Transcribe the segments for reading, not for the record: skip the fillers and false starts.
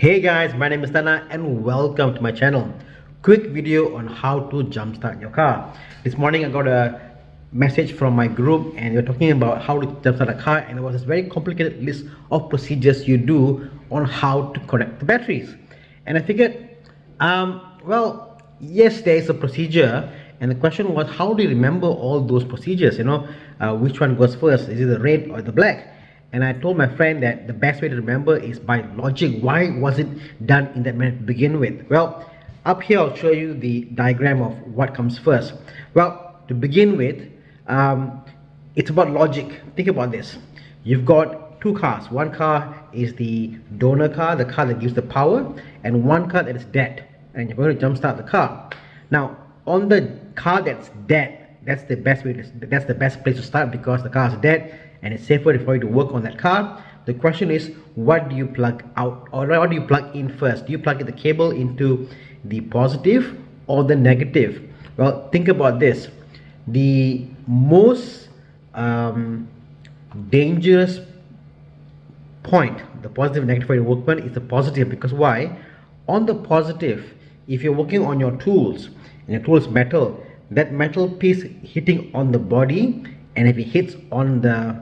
Hey guys, my name is Tana and welcome to my channel. Quick video on how to jumpstart your car. This morning I got a message from my group and they're talking about how to jumpstart a car, and there was this very complicated list of procedures you do on how to connect the batteries. And I figured, well, yes, there is a procedure, and the question was, how do you remember all those procedures? Which one goes first? Is it the red or the black? And I told my friend that the best way to remember is by logic. Why was it done in that manner to begin with? Well, up here I'll show you the diagram of what comes first. Well, to begin with, it's about logic. Think about this. You've got two cars. One car is the donor car, the car that gives the power, and one car that is dead. And you're going to jumpstart the car. Now, on the car that's dead, that's the best place to start, because the car is dead and it's safer for you to work on that car. The question is, what do you plug out, or what do you plug in first? Do you plug in the cable into the positive or the negative? Well, think about this. The most dangerous point, the positive and negative for your workman, is the positive. Because why? On the positive, if you're working on your tools and your tool is metal, that metal piece hitting on the body, and if it hits on the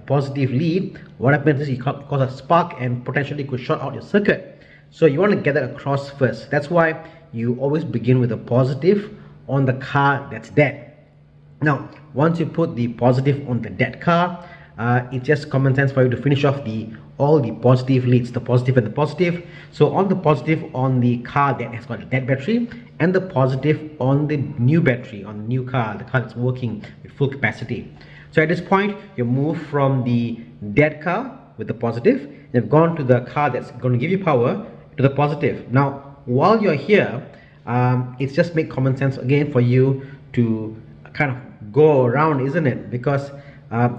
positive lead, what happens is it cause a spark and potentially could short out your circuit. So you want to get that across first. That's why you always begin with a positive on the car that's dead. Now, once you put the positive on the dead car, it's just common sense for you to finish off all the positive leads, the positive and the positive. So on the positive on the car that has got a dead battery, and the positive on the new battery, on the new car, the car that's working with full capacity. So at this point, you move from the dead car with the positive, you've gone to the car that's going to give you power, to the positive. Now, while you're here, it's just make common sense again for you to kind of go around, isn't it? Because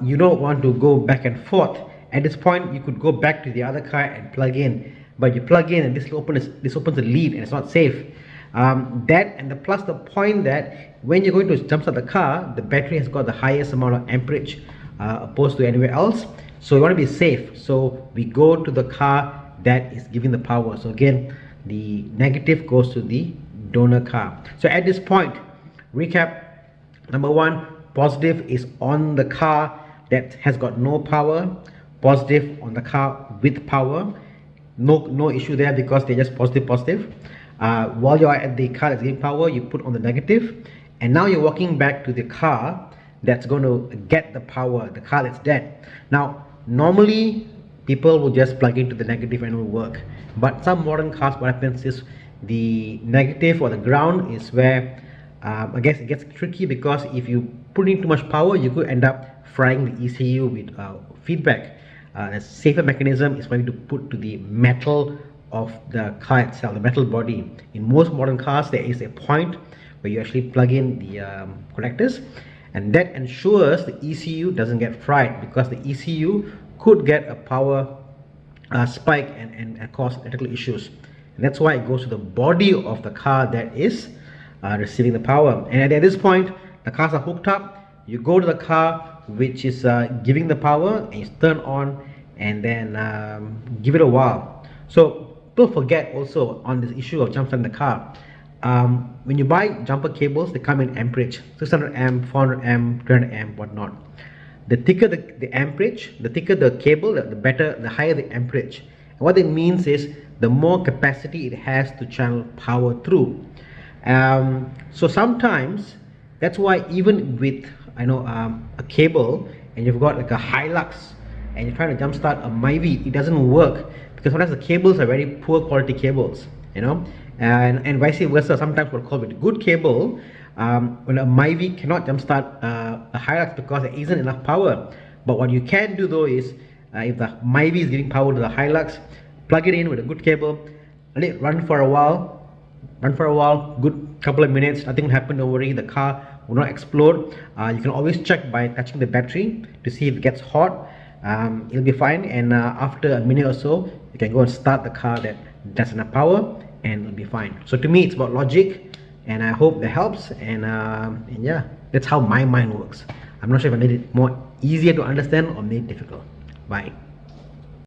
you don't want to go back and forth. At this point, you could go back to the other car and plug in, but you plug in and this opens the lead, and it's not safe. That and plus the point that when you're going to jumpstart the car, the battery has got the highest amount of amperage opposed to anywhere else. So you want to be safe. So we go to the car that is giving the power. So again, the negative goes to the donor car. So at this point, recap: number one, positive is on the car that has got no power, positive on the car with power. No issue there, because they're just positive. While you're at the car that's giving power, you put on the negative, and now you're walking back to the car that's going to get the power, the car that's dead. Now, normally people will just plug into the negative and it will work, but some modern cars, what happens is the negative or the ground is where I guess it gets tricky, because if you put in too much power, you could end up frying the ECU with feedback. A safer mechanism is for you to put to the metal of the car itself, the metal body. In most modern cars, there is a point where you actually plug in the connectors, and that ensures the ECU doesn't get fried, because the ECU could get a power spike and cause electrical issues. And that's why it goes to the body of the car that is receiving the power. And at this point, the cars are hooked up. You go to the car which is giving the power, and you turn on, and then give it a while. So don't forget also on this issue of jumpstarting the car, when you buy jumper cables, they come in amperage: 600 amp, 400 amp, 300 amp, whatnot. The thicker the amperage, the thicker the cable, the higher the amperage. And what it means is the more capacity it has to channel power through. So sometimes that's why even with a cable, and you've got like a Hilux and you're trying to jumpstart a Myvi, it doesn't work, because sometimes the cables are very poor quality cables, and vice versa. Sometimes we'll call it good cable when a Myvi cannot jumpstart a Hilux because there isn't enough power. But what you can do though is, if the Myvi is giving power to the Hilux, plug it in with a good cable, let it run for a while, good couple of minutes, nothing will happen, don't worry, the car will not explode. You can always check by touching the battery to see if it gets hot. It'll be fine, and after a minute or so, you can go and start the car that does enough power, and it'll be fine. So to me, it's about logic, and I hope that helps. And yeah, that's how my mind works. I'm not sure if I made it more easier to understand or made it difficult. Bye.